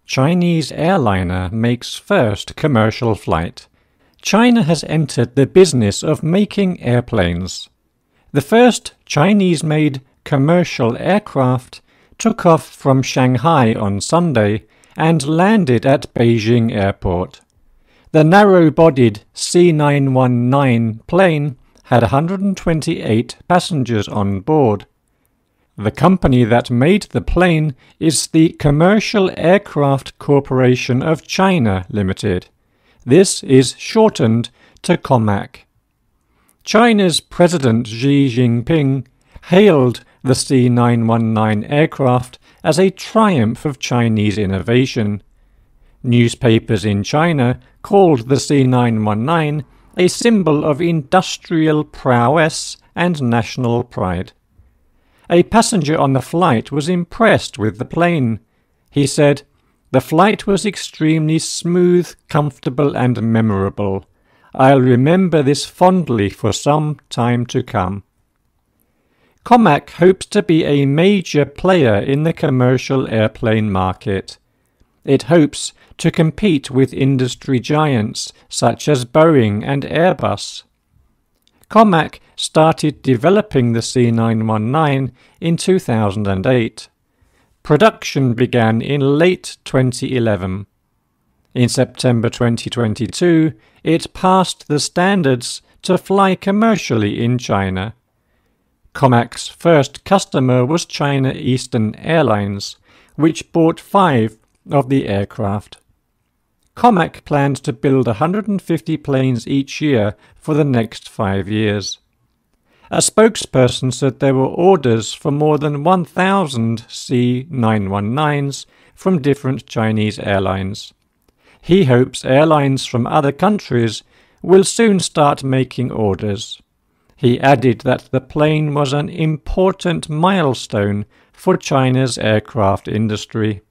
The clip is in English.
Chinese airliner makes first commercial flight. China has entered the business of making airplanes. The first Chinese-made commercial aircraft took off from Shanghai on Sunday and landed at Beijing Airport. The narrow-bodied C919 plane had 128 passengers on board. The company that made the plane is the Commercial Aircraft Corporation of China Limited. This is shortened to comac. China's President Xi Jinping hailed the C919 aircraft as a triumph of Chinese innovation. Newspapers in China called the C919 a symbol of industrial prowess and national pride. A passenger on the flight was impressed with the plane. He said, "The flight was extremely smooth, comfortable and memorable. I'll remember this fondly for some time to come." Comac hopes to be a major player in the commercial airplane market. It hopes to compete with industry giants such as Boeing and Airbus. Comac started developing the C919 in 2008. Production began in late 2011. In September 2022, it passed the standards to fly commercially in China. Comac's first customer was China Eastern Airlines, which bought 5 of the aircraft. Comac plans to build 150 planes each year for the next 5 years. A spokesperson said there were orders for more than 1,000 C919s from different Chinese airlines. He hopes airlines from other countries will soon start making orders. He added that the plane was an important milestone for China's aircraft industry.